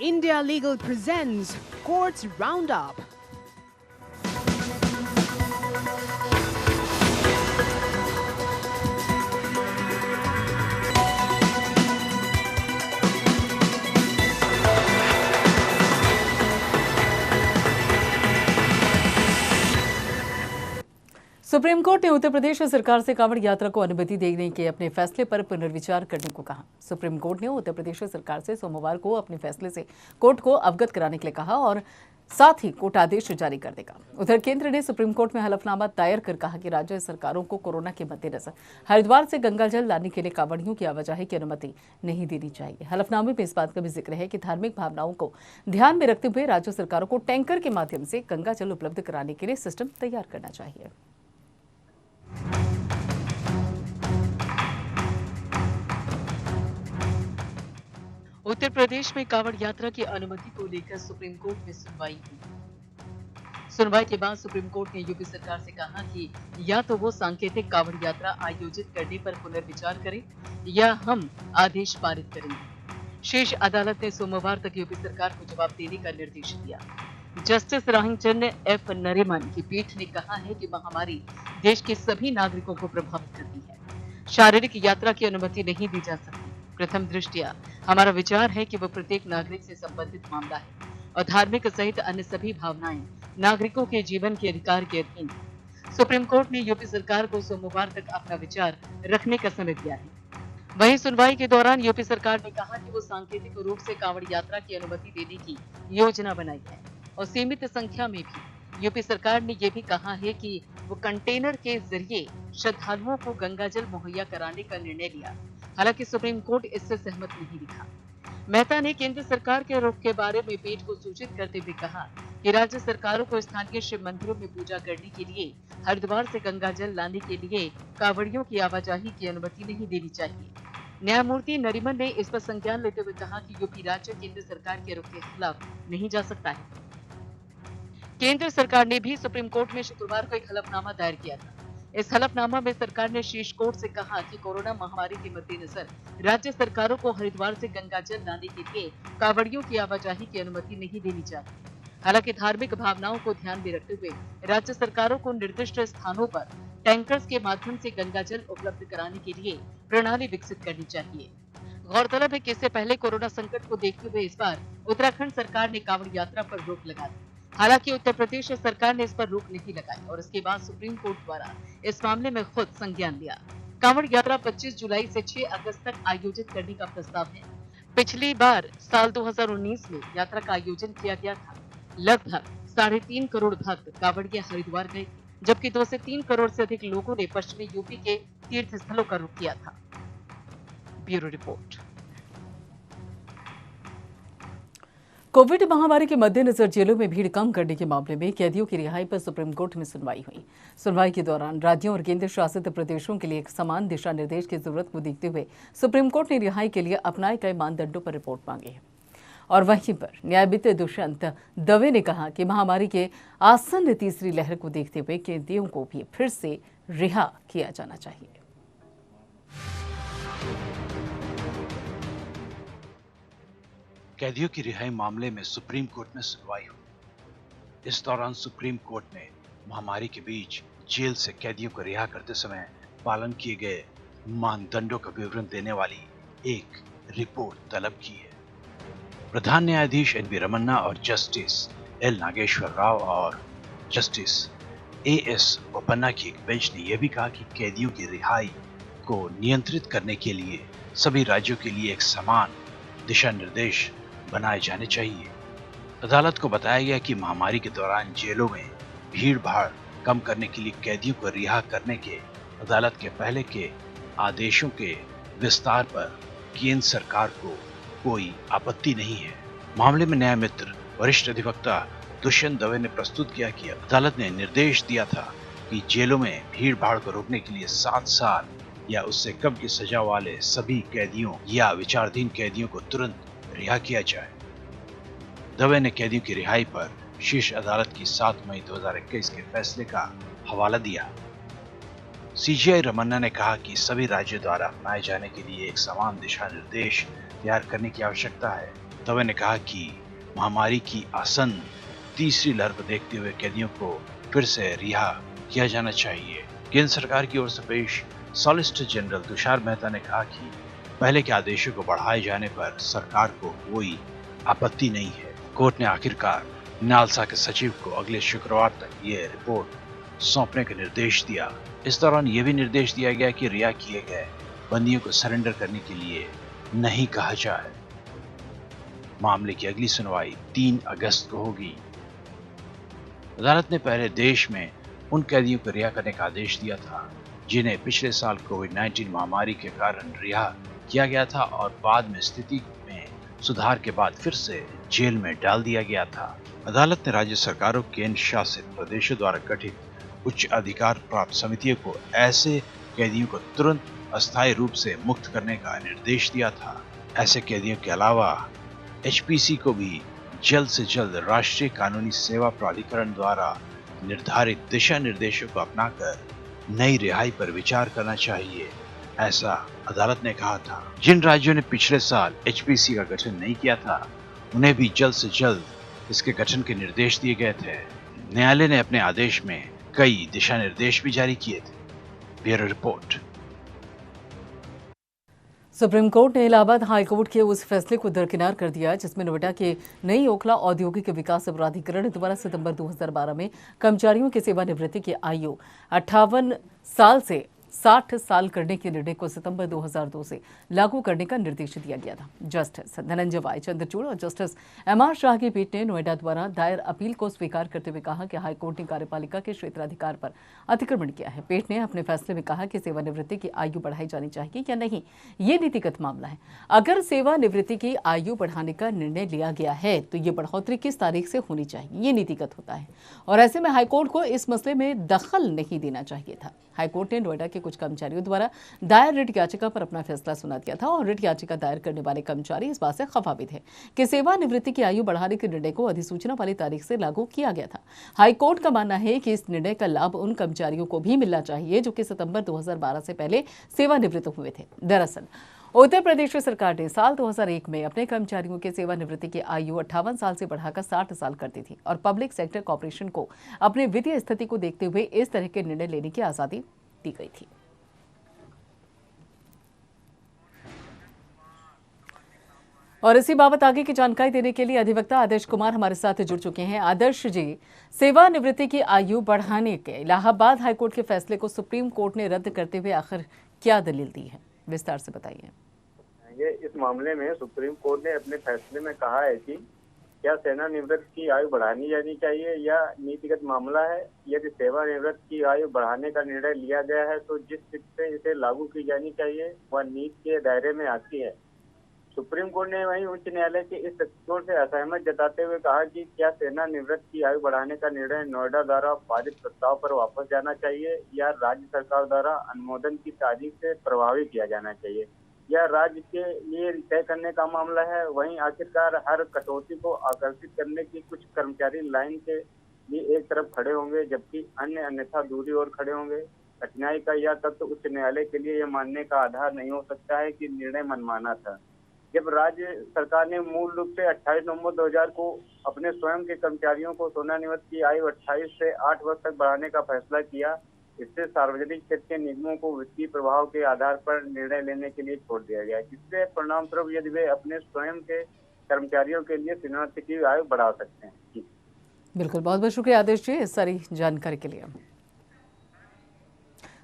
India Legal presents Courts Roundup. Supreme court ने उत्तर प्रदेश सरकार से कांवड़ यात्रा को अनुमति देने के अपने फैसले पर पुनर्विचार करने को कहा। सुप्रीम कोर्ट ने उत्तर प्रदेश सरकार से सोमवार को अपने फैसले से कोर्ट को अवगत कराने के लिए कहा और साथ ही कोर्ट आदेश जारी कर देगा। उधर केंद्र ने सुप्रीम कोर्ट में हलफनामा दायर कर कहा कि राज्य सरकारों को कोरोना के मद्देनजर हरिद्वार से गंगाजल लाने के लिए कांवड़ियों की आवाजाही की अनुमति नहीं देनी चाहिए। हलफनामे में इस बात का भी जिक्र है कि धार्मिक भावनाओं को ध्यान में रखते हुए राज्य सरकारों को टैंकर के माध्यम से गंगाजल उपलब्ध कराने के लिए सिस्टम तैयार करना चाहिए। उत्तर प्रदेश में कांवड़ यात्रा की अनुमति को लेकर सुप्रीम कोर्ट में सुनवाई हुई। सुनवाई के बाद सुप्रीम कोर्ट ने यूपी सरकार से कहा कि या तो वो सांकेतिक कांवड़ यात्रा आयोजित करने पर पुनर्विचार करे या हम आदेश पारित करेंगे। शीर्ष अदालत ने सोमवार तक यूपी सरकार को जवाब देने का निर्देश दिया। जस्टिस रामचंद्र एफ नरीमन की पीठ ने कहा है कि महामारी देश के सभी नागरिकों को प्रभावित करती है। शारीरिक यात्रा की अनुमति नहीं दी जा सकती। प्रथम दृष्टया हमारा विचार है कि वह प्रत्येक नागरिक से संबंधित मामला है और धार्मिक सहित अन्य सभी भावनाएं नागरिकों के जीवन के अधिकार के अधीन है। सुप्रीम कोर्ट ने यूपी सरकार को सोमवार तक अपना विचार रखने का समय दिया है। वहीं सुनवाई के दौरान यूपी सरकार ने कहा कि वो सांकेतिक रूप से कांवड़ यात्रा की अनुमति देने की योजना बनाई है और सीमित संख्या में भी। यूपी सरकार ने यह भी कहा है कि वो कंटेनर के जरिए श्रद्धालुओं को गंगाजल मुहैया कराने का निर्णय लिया। हालांकि सुप्रीम कोर्ट इससे सहमत नहीं दिखा। मेहता ने केंद्र सरकार के रुख के बारे में पीठ को सूचित करते हुए कहा कि राज्य सरकारों को स्थानीय शिव मंदिरों में पूजा करने के लिए हरिद्वार से गंगाजल लाने के लिए कांवड़ियों की आवाजाही की अनुमति नहीं देनी चाहिए। न्यायमूर्ति नरीमन ने इस पर संज्ञान लेते हुए कहा कि यूपी राज्य केंद्र सरकार के रुख के खिलाफ नहीं जा सकता है। केंद्र सरकार ने भी सुप्रीम कोर्ट में शुक्रवार को एक हलफनामा दायर किया था। इस हलफनामा में सरकार ने शीर्ष कोर्ट से कहा कि कोरोना महामारी के मद्देनजर राज्य सरकारों को हरिद्वार से गंगाजल लाने के लिए कांवड़ियों की आवाजाही की अनुमति नहीं देनी चाहिए। हालांकि धार्मिक भावनाओं को ध्यान में रखते हुए राज्य सरकारों को निर्दिष्ट स्थानों पर टैंकर्स के माध्यम से गंगाजल उपलब्ध कराने के लिए प्रणाली विकसित करनी चाहिए। गौरतलब है कि इससे पहले कोरोना संकट को देखते हुए इस बार उत्तराखंड सरकार ने कांवड़ यात्रा पर रोक लगा दी। हालांकि उत्तर प्रदेश सरकार ने इस पर रोक नहीं लगाई और इसके बाद सुप्रीम कोर्ट द्वारा इस मामले में खुद संज्ञान लिया। कांवड़ यात्रा 25 जुलाई से 6 अगस्त तक आयोजित करने का प्रस्ताव है। पिछली बार साल 2019 में यात्रा का आयोजन किया गया था। लगभग 3.5 करोड़ भक्त कांवड़िया हरिद्वार गए, जबकि 2 से 3 करोड़ से अधिक लोगों ने पश्चिमी यूपी के तीर्थ स्थलों का रुख किया था। Bureau report. कोविड महामारी के मद्देनजर जेलों में भीड़ कम करने के मामले में कैदियों की रिहाई पर सुप्रीम कोर्ट में सुनवाई हुई। सुनवाई के दौरान राज्यों और केंद्र शासित प्रदेशों के लिए एक समान दिशा निर्देश की जरूरत को देखते हुए सुप्रीम कोर्ट ने रिहाई के लिए अपनाए गए मानदंडों पर रिपोर्ट मांगी है। और वहीं पर न्यायविद दुष्यंत दवे ने कहा कि महामारी के आसन्न तीसरी लहर को देखते हुए कैदियों को भी फिर से रिहा किया जाना चाहिए। कैदियों की रिहाई मामले में सुप्रीम कोर्ट में सुनवाई हुई। इस दौरान सुप्रीम कोर्ट ने महामारी के बीच जेल से कैदियों को रिहा करते समय पालन किए गए मानदंडों का विवरण देने वाली एक रिपोर्ट तलब की है। प्रधान न्यायाधीश एन वी रमन्ना और जस्टिस एल नागेश्वर राव और जस्टिस ए एस बोपन्ना की एक बेंच ने यह भी कहा कि कैदियों की रिहाई को नियंत्रित करने के लिए सभी राज्यों के लिए एक समान दिशा निर्देश बनाए जाने चाहिए। अदालत को बताया गया कि महामारी के दौरान जेलों में भीड़ भाड़ कम करने के लिए कैदियों को रिहा करने के अदालत के पहले के आदेशों के विस्तार पर केंद्र सरकार को कोई आपत्ति नहीं है। मामले में न्याय मित्र वरिष्ठ अधिवक्ता दुष्यंत दवे ने प्रस्तुत किया कि अदालत ने निर्देश दिया था कि जेलों में भीड़ भाड़ को रोकने के लिए 7 साल या उससे कम की सजा वाले सभी कैदियों या विचाराधीन कैदियों को तुरंत रिहा किया जाए। दवे ने कैदियों की रिहाई पर शीर्ष अदालत की 7 मई 2021 के फैसले का हवाला दिया। सीजीआई रमन्ना ने कहा कि सभी राज्यों द्वारा अपनाए जाने के लिए एक समान दिशा निर्देश तैयार करने की आवश्यकता है। दवे ने कहा कि महामारी की आसन्न तीसरी लहर को देखते हुए कैदियों को फिर से रिहा किया जाना चाहिए। केंद्र सरकार की ओर से पेश सॉलिसिटर जनरल तुषार मेहता ने कहा कि पहले के आदेशों को बढ़ाए जाने पर सरकार को कोई आपत्ति नहीं है। कोर्ट ने आखिरकार नालसा के सचिव को अगले शुक्रवार तक ये रिपोर्ट सौंपने का निर्देश दिया। इस दौरान यह भी निर्देश दिया गया कि रिहा किए गए बंदियों को सरेंडर करने के लिए नहीं कहा जाए। मामले की अगली सुनवाई 3 अगस्त को होगी। अदालत ने पहले देश में उन कैदियों को रिहा करने का आदेश दिया था जिन्हें पिछले साल कोविड-19 महामारी के कारण रिहा किया गया था और बाद में स्थिति में सुधार के बाद फिर से जेल में डाल दिया गया था। अदालत ने राज्य सरकारों, केंद्र शासित प्रदेशों द्वारा गठित उच्च अधिकार प्राप्त समितियों को ऐसे कैदियों को तुरंत अस्थायी रूप से मुक्त करने का निर्देश दिया था। ऐसे कैदियों के अलावा एचपीसी को भी जल्द से जल्द राष्ट्रीय कानूनी सेवा प्राधिकरण द्वारा निर्धारित दिशा निर्देशों को अपनाकर नई रिहाई पर विचार करना चाहिए, ऐसा अदालत ने कहा था। जिन राज्यों ने पिछले साल एचपीसी का गठन नहीं किया था उन्हें भी जल्द से जल्द इसके गठन के निर्देश दिए गए थे। न्यायालय ने अपने आदेश में कई दिशा निर्देश भी जारी किए थे। Bureau report. सुप्रीम कोर्ट ने इलाहाबाद हाई कोर्ट के उस फैसले को दरकिनार कर दिया जिसमें नोएडा के नई ओखला औद्योगिक विकास प्राधिकरण द्वारा सितंबर 2012 में कर्मचारियों की सेवानिवृत्ति की आयु 58 साल से 60 साल करने के निर्णय को सितंबर 2002 से लागू करने का निर्देश दिया गया था। जस्टिस धनंजय वाई चंद्रचूड़ और जस्टिस एमआर शाह की पीठ ने नोएडा द्वारा दायर अपील को स्वीकार करते हुए कहा कि हाईकोर्ट ने कार्यपालिका के क्षेत्राधिकार पर अतिक्रमण किया है। पीठ ने अपने फैसले में कहा कि सेवानिवृत्ति की आयु बढ़ाई जानी चाहिए या नहीं, ये नीतिगत मामला है। अगर सेवानिवृत्ति की आयु बढ़ाने का निर्णय लिया गया है तो ये बढ़ोतरी किस तारीख से होनी चाहिए, ये नीतिगत होता है और ऐसे में हाईकोर्ट को इस मसले में दखल नहीं देना चाहिए था। हाईकोर्ट ने नोएडा के कुछ कर्मचारियों द्वारा दायर रिट याचिका पर अपना फैसला सुना दिया था और रिट याचिका दायर करने वाले कर्मचारी इस बात से खफा भी थे कि सेवानिवृत्ति की आयु बढ़ाने के निर्णय को अधिसूचना वाली तारीख से लागू किया गया था। हाईकोर्ट का मानना है कि इस निर्णय का लाभ उन कर्मचारियों को भी मिलना चाहिए जो कि सितंबर 2012 से पहले सेवानिवृत्त हुए थे। दरअसल उत्तर प्रदेश सरकार ने साल 2001 में अपने कर्मचारियों की सेवानिवृत्ति की आयु 58 साल से बढ़ाकर 60 साल कर दी थी और पब्लिक सेक्टर कॉर्पोरेशन को अपनी वित्तीय स्थिति को देखते हुए इस तरह के निर्णय लेने की आजादी दी गई थी। और इसी बाबत आगे की जानकारी देने के लिए अधिवक्ता आदर्श कुमार हमारे साथ जुड़ चुके हैं। आदर्श जी, सेवानिवृत्ति की आयु बढ़ाने के इलाहाबाद हाईकोर्ट के फैसले को सुप्रीम कोर्ट ने रद्द करते हुए आखिर क्या दलील दी है, विस्तार से बताइए। ये इस मामले में सुप्रीम कोर्ट ने अपने फैसले में कहा है कि क्या सेवानिवृत्त की आयु बढ़ानी जानी चाहिए या नीतिगत मामला है। यदि सेवानिवृत्त की आयु बढ़ाने का निर्णय लिया गया है तो जिस तिथि से इसे लागू की जानी चाहिए वह नीति के दायरे में आती है। सुप्रीम कोर्ट ने वहीं उच्च न्यायालय के इस दृष्टिकोण से असहमत जताते हुए कहा कि क्या सेवानिवृत्त की आयु बढ़ाने का निर्णय नोएडा द्वारा पारित प्रस्ताव पर वापस जाना चाहिए या राज्य सरकार द्वारा अनुमोदन की तारीख से प्रभावी किया जाना चाहिए। यह राज्य के लिए तय करने का मामला है। वहीं आखिरकार हर कटौती को आकर्षित करने की कुछ कर्मचारी लाइन के लिए एक तरफ खड़े होंगे जबकि अन्य अन्यथा दूरी ओर खड़े होंगे। कठिनाई का यह तथ्य उच्च न्यायालय के लिए यह मानने का आधार नहीं हो सकता है कि निर्णय मनमाना था। जब राज्य सरकार ने मूल रूप से 28 नवंबर 2000 को अपने स्वयं के कर्मचारियों को सेवानिवृत्ति की आयु 28 से 8 वर्ष तक बढ़ाने का फैसला किया, इससे सार्वजनिक क्षेत्र के निगमों को वित्तीय प्रभाव के आधार पर निर्णय लेने के लिए छोड़ दिया गया, जिससे परिणाम स्वरूप यदि वे अपने स्वयं के कर्मचारियों के लिए सेवानिवृत्ति की आयु बढ़ा सकते हैं। बिल्कुल, बहुत बहुत शुक्रिया आदेश जी इस सारी जानकारी के लिए।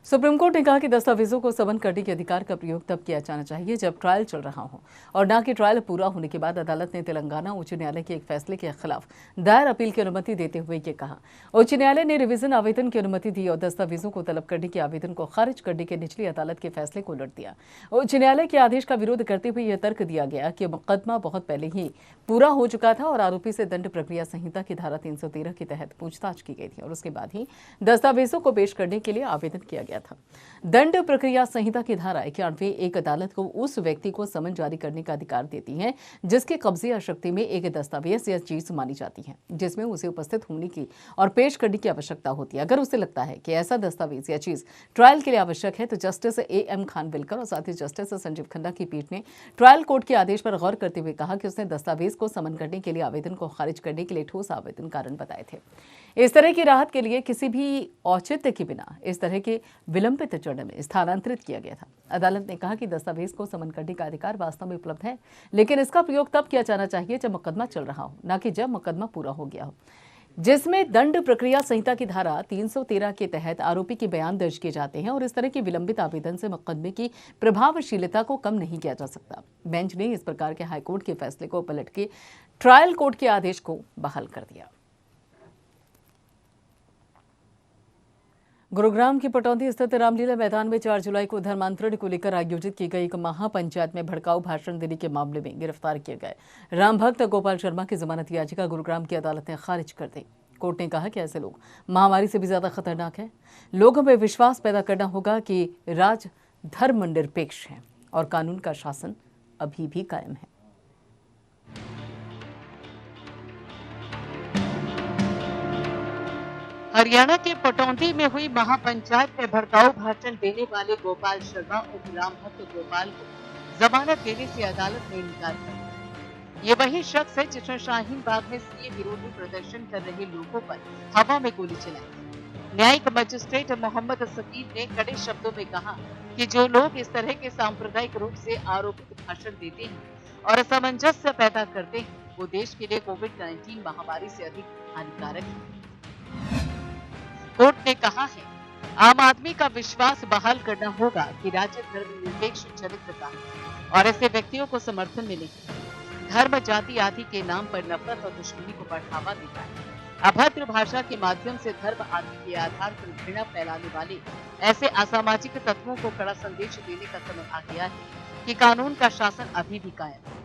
सुप्रीम कोर्ट ने कहा कि दस्तावेजों को समन करने के अधिकार का प्रयोग तब किया जाना चाहिए जब ट्रायल चल रहा हो और न कि ट्रायल पूरा होने के बाद। अदालत ने तेलंगाना उच्च न्यायालय के एक फैसले के खिलाफ दायर अपील की अनुमति देते हुए ये कहा। उच्च न्यायालय ने रिवीजन आवेदन की अनुमति दी और दस्तावेजों को तलब करने के आवेदन को खारिज करने के निचली अदालत के फैसले को उलट दिया। उच्च न्यायालय के आदेश का विरोध करते हुए यह तर्क दिया गया कि मुकदमा बहुत पहले ही पूरा हो चुका था और आरोपी से दंड प्रक्रिया संहिता की धारा 313 के तहत पूछताछ की गई थी और उसके बाद ही दस्तावेजों को पेश करने के लिए आवेदन किया गया था। दंड प्रक्रिया संहिता की धारा 91 एक अदालत को उस व्यक्ति को समन जारी करने का अधिकार देती है जिसके कब्जे या शक्ति में एक दस्तावेज या चीज मानी जाती है जिसमें उसे उपस्थित होने की और पेश करने की आवश्यकता होती है। अगर उसे लगता है कि ऐसा दस्तावेज या चीज ट्रायल के लिए आवश्यक है तो जस्टिस AM खानविलकर और साथ ही जस्टिस संजीव खन्ना की पीठ ने ट्रायल कोर्ट के आदेश पर गौर करते हुए कहा कि उसने दस्तावेज को समन करने के लिए आवेदन को खारिज करने के लिए ठोस आवेदन कारण बताए थे। इस तरह की राहत के लिए किसी भी औचित्य के बिना इस तरह के विलंबित चरण में स्थानांतरित किया गया था। अदालत ने कहा कि दस्तावेज को समन करने का अधिकार वास्तव में उपलब्ध है, लेकिन इसका प्रयोग तब किया जाना चाहिए जब मुकदमा चल रहा हो, न कि जब मुकदमा पूरा हो गया हो, जिसमें दंड प्रक्रिया संहिता की धारा 313 के तहत आरोपी के बयान दर्ज किए जाते हैं और इस तरह के विलंबित आवेदन से मुकदमे की प्रभावशीलता को कम नहीं किया जा सकता। बेंच ने इस प्रकार के हाईकोर्ट के फैसले को पलट के ट्रायल कोर्ट के आदेश को बहाल कर दिया। गुरुग्राम की पटौदी स्थित रामलीला मैदान में 4 जुलाई को धर्मांतरण को लेकर आयोजित की गई एक महापंचायत में भड़काऊ भाषण देने के मामले में गिरफ्तार किए गए रामभक्त गोपाल शर्मा की जमानत याचिका गुरुग्राम की अदालत ने खारिज कर दी। कोर्ट ने कहा कि ऐसे लोग महामारी से भी ज्यादा खतरनाक हैं। लोगों में विश्वास पैदा करना होगा कि राज धर्मनिरपेक्ष है और कानून का शासन अभी भी कायम है। हरियाणा के पटौदी में हुई महापंचायत में भड़काऊ भाषण देने वाले गोपाल शर्मा उर्फ रामभक्त गोपाल को जमानत देने से अदालत ने इनकार कर दिया। ये वही शख्स है जिसने शाहीन बाग में सीए विरोधी प्रदर्शन कर रहे लोगों पर हवा में गोली चलाई। न्यायिक मजिस्ट्रेट मोहम्मद सकीब ने कड़े शब्दों में कहा कि जो लोग इस तरह के सांप्रदायिक रूप से आरोपित भाषण देते हैं और असमंजस्य पैदा करते हैं वो देश के लिए कोविड-19 महामारी से अधिक हानिकारक है। कोर्ट ने कहा है आम आदमी का विश्वास बहाल करना होगा कि राज्य धर्मनिरपेक्ष चरित्र का और ऐसे व्यक्तियों को समर्थन मिलेगा। धर्म जाति आदि के नाम पर नफरत और दुश्मनी को बढ़ावा देता है। अभद्र भाषा के माध्यम से धर्म आदि के आधार पर घृणा फैलाने वाले ऐसे असामाजिक तत्वों को कड़ा संदेश देने का समय आ गया है कि कानून का शासन अभी भी कायम है।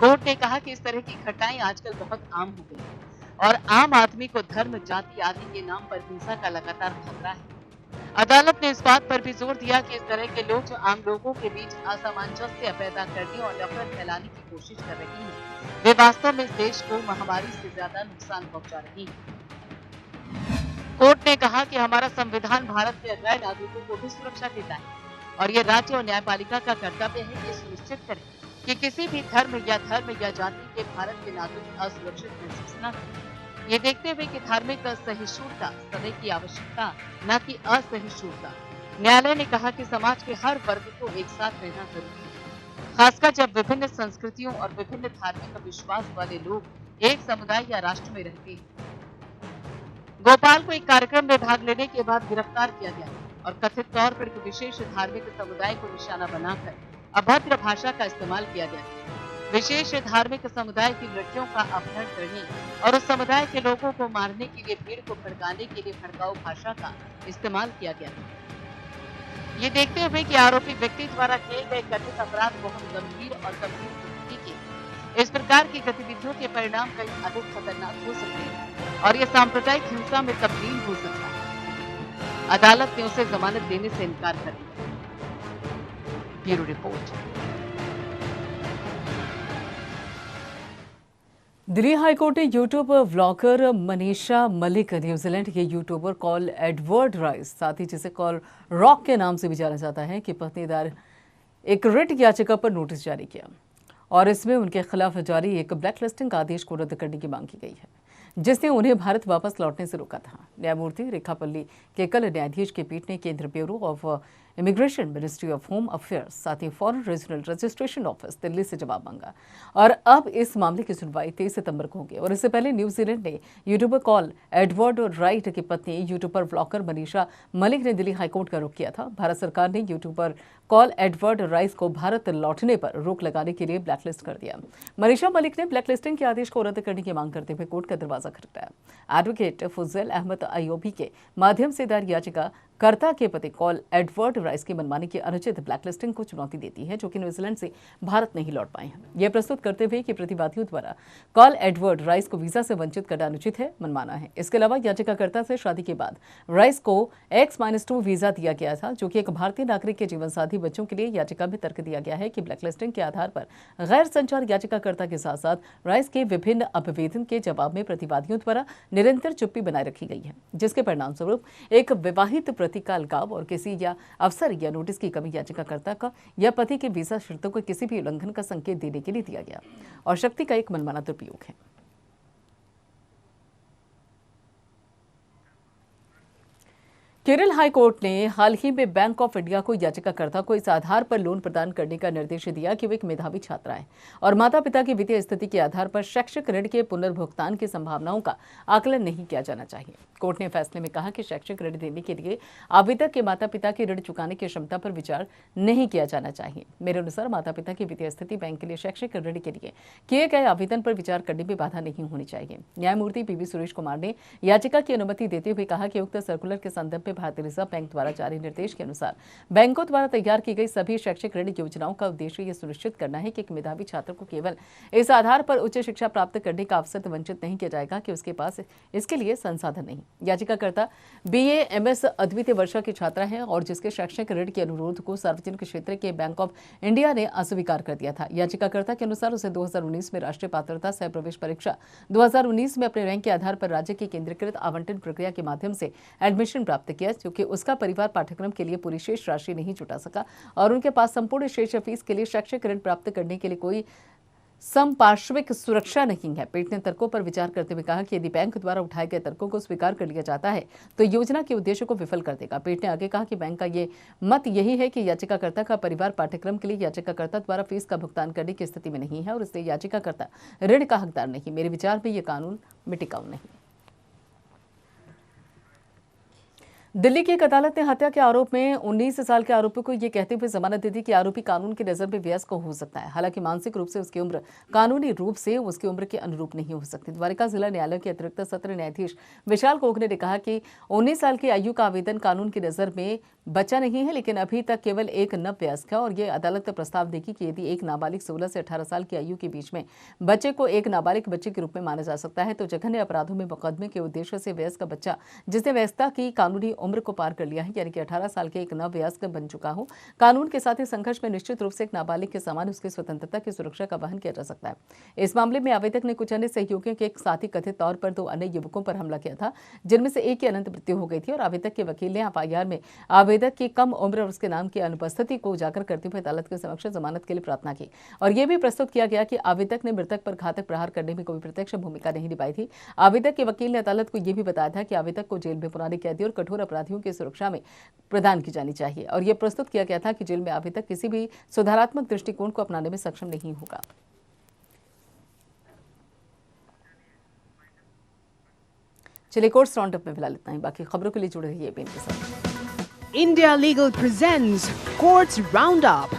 कोर्ट ने कहा कि इस तरह की घटनाएं आजकल बहुत आम हो गई है और आम आदमी को धर्म जाति आदि के नाम पर हिंसा का लगातार खतरा है। अदालत ने इस बात पर भी जोर दिया कि इस तरह के लोग जो आम लोगों के बीच असामंजस्य पैदा करने और नफरत फैलाने की कोशिश कर रहे हैं वे वास्तव में इस देश को महामारी से ज्यादा नुकसान पहुंचा रहे हैं। कोर्ट ने कहा कि हमारा संविधान भारत के गैर नागरिकों को भी सुरक्षा देता है और ये राज्य और न्यायपालिका का कर्तव्य है कि सुनिश्चित करें कि किसी भी धर्म या जाति के भारत के नागरिक असुरक्षित महसूस न करें। ये देखते हुए कि धार्मिक सहिष्णुता समय की आवश्यकता न कि असहिष्णुता। न्यायालय ने कहा कि समाज के हर वर्ग को एक साथ रहना जरूरी है, खासकर जब विभिन्न संस्कृतियों और विभिन्न धार्मिक विश्वास वाले लोग एक समुदाय या राष्ट्र में रहते हैं। गोपाल को एक कार्यक्रम में भाग लेने के बाद गिरफ्तार किया गया और कथित तौर पर एक विशेष धार्मिक समुदाय को निशाना बनाकर अभद्र भाषा का इस्तेमाल किया गया। विशेष धार्मिक समुदाय की लड़कियों का अपहरण करने और उस समुदाय के लोगों को मारने के लिए भीड़ को भड़काने के लिए भड़काऊ भाषा का इस्तेमाल किया गया। ये देखते हुए कि आरोपी व्यक्ति द्वारा किए गए कथित अपराध बहुत गंभीर और गंभीर प्रकृति के इस प्रकार की गतिविधियों के परिणाम कहीं अधिक खतरनाक हो सकते हैं और ये सांप्रदायिक हिंसा में तब्दील हो सकता है। अदालत ने उसे जमानत देने से इनकार कर दिया। Bureau report. दिल्ली हाईकोर्ट ने YouTube vlogger Manisha Malik, New Zealand के यूट्यूबर कॉल एडवर्ड राइस, साथ ही जिसे कॉल रॉक के नाम से भी जाना जाता है, कि पत्नी दायर एक रिट याचिका पर नोटिस जारी किया और इसमें उनके खिलाफ जारी एक ब्लैकलिस्टिंग आदेश को रद्द करने की मांग की गई है, जिसने उन्हें भारत वापस लौटने से रोका था। न्यायमूर्ति रेखापल्ली के कल न्यायाधीश की पीठ ने केंद्र bureau of immigration, ministry of home affairs, साथ ही foreign regional registration office Delhi से जवाब मांगा और अब इस मामले की सुनवाई 23 सितंबर को होगी। और इससे पहले न्यूजीलैंड ने यूट्यूबर कॉल एडवर्ड राइट की पत्नी यूट्यूबर व्लॉगर मनीषा मलिक ने दिल्ली हाईकोर्ट का रुख किया था। भारत सरकार ने यूट्यूबर कॉल एडवर्ड राइस को भारत लौटने पर रोक लगाने के लिए ब्लैकलिस्ट कर दिया। मनीषा मलिक ने ब्लैकलिस्टिंग के आदेश को रद्द करने की मांग करते हुए कोर्ट का दरवाजा खटखटाया। एडवोकेट फुजैल अहमद अयूबी के माध्यम से दायर याचिका कर्ता के पति कॉल एडवर्ड राइस की मनमानी की अनुचित ब्लैकलिस्टिंग को चुनौती देती है, जो कि न्यूजीलैंड से भारत नहीं लौट पाए हैं। यह प्रस्तुत करते हुए कि प्रतिवादियों द्वारा कॉल एडवर्ड राइस को वीजा से वंचित करना अनुचित है, मनमाना है। इसके अलावा याचिकाकर्ता से शादी के बाद राइस को X-2 वीजा दिया गया था, जो कि एक भारतीय नागरिक के जीवन साथी बच्चों के लिए याचिका में तर्क दिया गया है कि ब्लैकलिस्टिंग के आधार पर गैर संचार याचिकाकर्ता के साथ साथ राइस के विभिन्न आवेदन के जवाब में प्रतिवादियों द्वारा निरंतर चुप्पी बनाए रखी गई है, जिसके परिणाम स्वरूप एक विवाहित प्रति का अलगाव और किसी या अवसर या नोटिस की कमी याचिकाकर्ता का या पति के वीजा शर्तों को किसी भी उल्लंघन का संकेत देने के लिए दिया गया और शक्ति का एक मनमाना दुरुपयोग है। केरल हाई कोर्ट ने हाल ही में बैंक ऑफ इंडिया को याचिकाकर्ता को इस आधार पर लोन प्रदान करने का निर्देश दिया कि वे एक मेधावी छात्रा है और माता पिता की वित्तीय स्थिति के आधार पर शैक्षिक ऋण के पुनर्भुगतान की संभावनाओं का आकलन नहीं किया जाना चाहिए। कोर्ट ने फैसले में कहा कि शैक्षिक ऋण देने के लिए आवेदक के माता पिता की ऋण चुकाने की क्षमता पर विचार नहीं किया जाना चाहिए। मेरे अनुसार माता पिता की वित्तीय स्थिति बैंक के लिए शैक्षिक ऋण के लिए किए गए आवेदन पर विचार करने में बाधा नहीं होनी चाहिए। न्यायमूर्ति पीवी सुरेश कुमार ने याचिका की अनुमति देते हुए कहा कि उक्त सर्कुलर के संदर्भ में भारतीय रिजर्व बैंक द्वारा जारी निर्देश के अनुसार बैंकों द्वारा तैयार की गई सभी शैक्षिक ऋण योजनाओं का उद्देश्य यह सुनिश्चित करना है कि एक मेधावी छात्र को केवल इस आधार पर उच्च शिक्षा प्राप्त करने का अवसर से वंचित नहीं किया जाएगा कि उसके पास इसके लिए संसाधन नहीं। याचिकाकर्ता BA MS अद्वितीय वर्षा की छात्रा है और जिसके शैक्षिक ऋण के अनुरोध को सार्वजनिक क्षेत्र के बैंक ऑफ इंडिया ने अस्वीकार कर दिया था। याचिकाकर्ता के अनुसार उसे 2019 में राष्ट्रीय पात्रता सह प्रवेश परीक्षा 2019 में अपने रैंक के आधार पर राज्य की केंद्रीकृत आवंटन प्रक्रिया के माध्यम से एडमिशन प्राप्त किया, क्योंकि उसका परिवार पाठ्यक्रम के लिए पूरी शेष राशि नहीं जुटा सका और उनके पास संपूर्ण शेष फीस के लिए शैक्षिक ऋण प्राप्त करने के लिए कोई संपार्श्विक सुरक्षा नहीं है। पीठ ने तर्कों पर विचार करते हुए कहा कि यदि बैंक द्वारा उठाए गए तर्कों को स्वीकार कर लिया जाता है तो योजना के उद्देश्य को विफल कर देगा। पीठ ने आगे कहा कि बैंक का ये मत यही है कि याचिकाकर्ता का परिवार पाठ्यक्रम के लिए याचिकाकर्ता द्वारा फीस का भुगतान करने की स्थिति में नहीं है और इसलिए याचिकाकर्ता ऋण का हकदार नहीं। मेरे विचार में यह कानून में टिकाऊ नहीं। दिल्ली की एक अदालत ने हत्या के आरोप में 19 साल के आरोपी को यह कहते हुए जमानत दे दी कि आरोपी कानून की नजर में वयस्क हो सकता है, हालांकि मानसिक रूप से उसकी उम्र कानूनी रूप से उसकी उम्र के अनुरूप नहीं हो सकती। द्वारका जिला न्यायालय के अतिरिक्त सत्र न्यायाधीश विशाल कोगने ने कहा कि 19 साल की आयु का आवेदन कानून की नजर में बच्चा नहीं है, लेकिन अभी तक केवल एक नववयस्क है और ये अदालत प्रस्ताव देगी कि यदि एक नाबालिग 16 से 18 साल की आयु के बीच में बच्चे को एक नाबालिग बच्चे के रूप में माना जा सकता है, तो जघन्य अपराधों में मुकदमे के उद्देश्य से वयस्क बच्चा जिसने वयस्कता की कानूनी उम्र को पार कर लिया है, यानी कि 18 साल के एक नववयस्क बन चुका हो, कानून के साथ ही संघर्ष में निश्चित रूप से एक नाबालिग के समान उसकी स्वतंत्रता की सुरक्षा का वहन किया जा सकता है। इस मामले में आवेदक ने कुछ अन्य सहयोगियों के एक साथी कथित तौर पर 2 अन्य युवकों पर हमला किया था, जिनमें से एक की अनंत मृत्यु हो गई थी और आवेदक के वकील ने FIR में आवेदक की कम उम्र और उसके नाम की अनुपस्थिति को उजागर करते हुए अदालत के समक्ष जमानत के लिए प्रार्थना की और यह भी प्रस्तुत किया गया कि आवेदक ने मृतक पर घातक प्रहार करने में कोई प्रत्यक्ष भूमिका नहीं निभाई थी। आवेदक के वकील ने अदालत को यह भी बताया था कि आवेदक को जेल में पुराने कैदी और कठोर अपराधियों की सुरक्षा में प्रदान की जानी चाहिए और यह प्रस्तुत किया गया था कि जेल में आवेदक किसी भी सुधारात्मक दृष्टिकोण को अपनाने में सक्षम नहीं होगा। चलिए कोर्ट्स राउंडअप में फिलहाल इतना ही, बाकी खबरों के लिए जुड़े रहिए एबीएन के साथ। India Legal presents Courts Roundup.